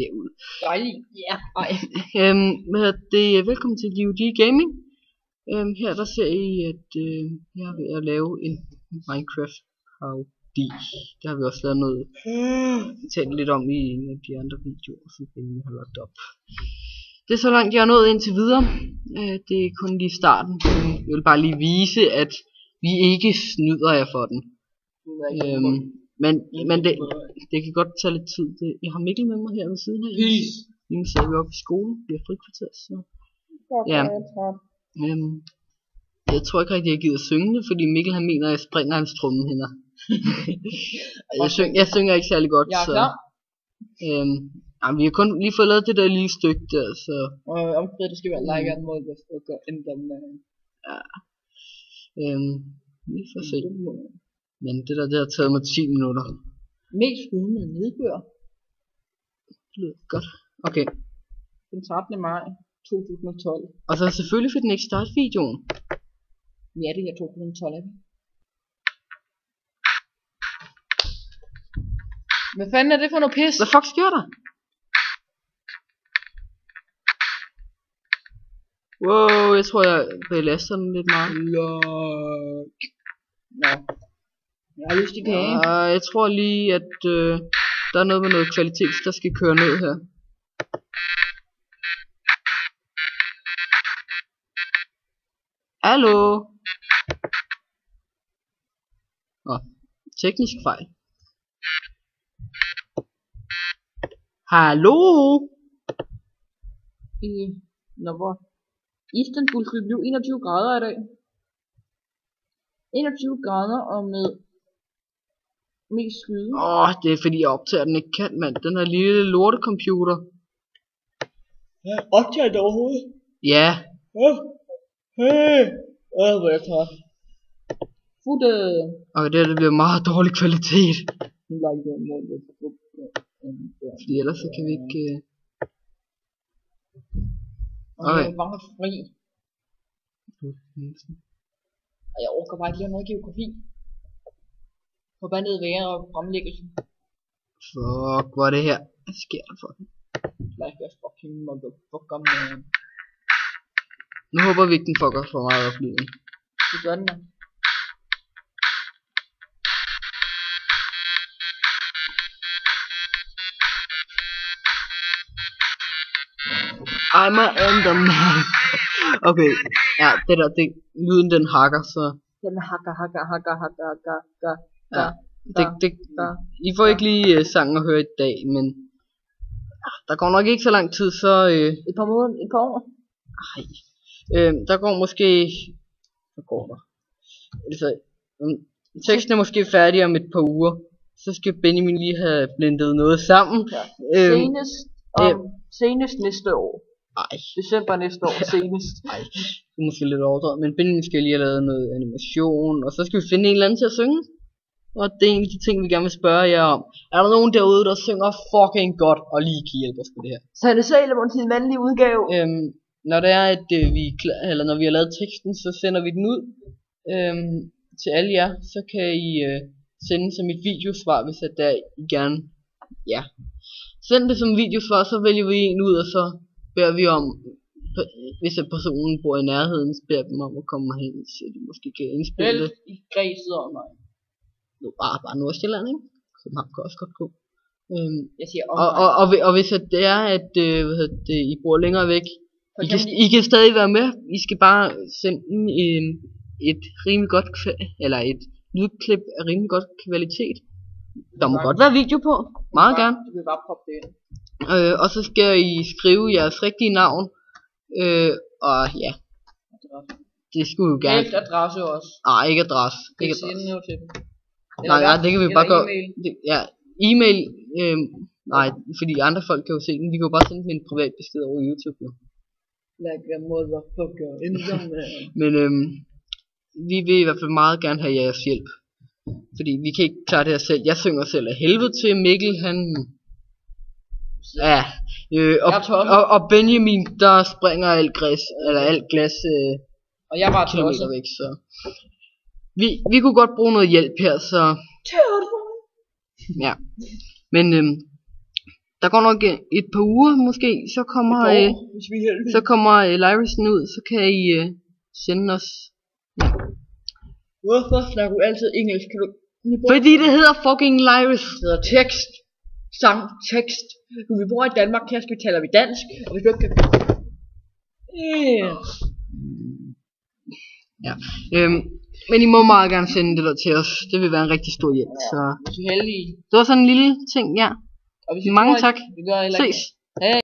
Derud. Dejligt. Ja. Ej. Velkommen til GOG Gaming. Her der ser I, at jeg er ved at lave en Minecraft parodi. Det har vi også lavet noget talt lidt om i en af de andre videoer, som vi har lagt op. Det er så langt jeg er nået indtil videre. Det er kun lige starten. Jeg vil bare lige vise, at vi ikke snyder jer for den. Men det kan godt tage lidt tid. Jeg har Mikkel med mig her ved siden af. Nu sidder vi oppe i skolen. Vi har frikvarter, så ja. Jeg tror ikke rigtig, jeg gider synge det, fordi Mikkel han mener, at jeg springer hans trommehænder. jeg synger ikke særlig godt. Jeg er klar. Vi har kun lige fået lavet det der lille stykke der, så omkring det skal være like en måde, der skal gå ind der med. Ja. Vi får se. Men det der har taget mig 10 minutter. Mest skydende nedbør. Det lyder godt. Okay. Den 13. maj 2012. Og så selvfølgelig for den ikke starte videoen. Ja, det her 2012 er det. Hvad fanden er det for noget pis? Hvad fuck sker der? Wow, jeg tror jeg belaster den lidt meget. Nå. Jeg har lyst til kage. Jeg tror lige at der er noget med noget kvalitet der skal køre ned her. Hallo? Teknisk fejl. Hallo? Hvor Istanbul skulle blive 21 grader i dag. 21 grader og med mest skyde. Det er fordi jeg optager den ikke kan, mand. Den her lille lortecomputer. Ja, optager det overhovedet? Ja. Hvor er jeg klar. Og det bliver meget dårlig kvalitet. Fordi ellers så kan vi ikke Okay. Jeg var fri. Og jeg orker bare ikke lave noget geografi. Forbandet vejr og fremlæggelse. Fuck, hvor er det her? Hvad sker der for den? Like a fucking motherfucker, man. Nu håber vi ikke den fucker for meget op lige. Det gør den da. I'm a enderman. Okay, ja, lyden den hakker, så den hakker. Ja, I får ikke lige sangen at høre i dag, men der går nok ikke så lang tid, så et par år. Nej. Der går måske, hvad går der? Altså, teksten er måske færdig om et par uger. Så skal Benjamin lige have blendet noget sammen. Ja. Senest næste år. Ej. December næste år, senest. Ej, det er måske lidt overdrevet. Men Benjamin skal lige have lavet noget animation. Og så skal vi finde en eller anden til at synge. Og det er en af de ting, vi gerne vil spørge jer om. Er der nogen derude, der synger fucking godt og lige kan hjælpe os med det her? Sanne Salomon til en mandlig udgave. Når det er, at når vi har lavet teksten, så sender vi den ud til alle jer. Så kan I sende som et videosvar, hvis at der I gerne, ja. Send det som videosvar, så vælger vi en ud, og så beder vi om, hvis at personen bor i nærheden, så beder dem om at komme hen, så de måske kan indspille det. I Græsted og mig. Bare Nordsjælland, ikke? Så man kan også godt gå. Jeg siger og hvis at det er, at I bor længere væk, I kan stadig være med. I skal bare sende et rimelig godt, eller et lydklip af rimelig godt kvalitet. Der må godt være video på, meget gerne. Du vil bare poppe det ind. Og så skal I skrive jeres rigtige navn. Og ja, det skulle jo gerne. Helt adresse også. Nej, ikke adresse. Ikke adresse. Til dem. Nej, det kan vi bare gøre. Ja, e-mail. Nej, fordi andre folk kan jo se den. Vi kan jo bare sende dem en privat besked over YouTube. Jo. Like a motherfucker. Men vi vil i hvert fald meget gerne have jeres hjælp. Fordi vi kan ikke klare det her selv. Jeg synger selv af helvede til. Mikkel han og Benjamin der springer alt græs eller alt glas og jeg var kilometer væk, så vi kunne godt bruge noget hjælp her, så ja. Men der går nok et par uger måske, så kommer Lyrisen ud, så kan I sende os. Ja. Hvorfor snakker du altid engelsk? Kan du... Fordi det hedder fucking Lyris. Det hedder tekst. Sangtekst. Nu vi bor i Danmark, her skal vi tale om i dansk. Og hvis du ikke kan... Ja. Men I må meget gerne sende det der til os. Det vil være en rigtig stor hjælp. Så Hvis vi er heldige. det var sådan en lille ting, ja. Og hvis I Mange tror, tak. vi gør et eller andet. Ses. Hej.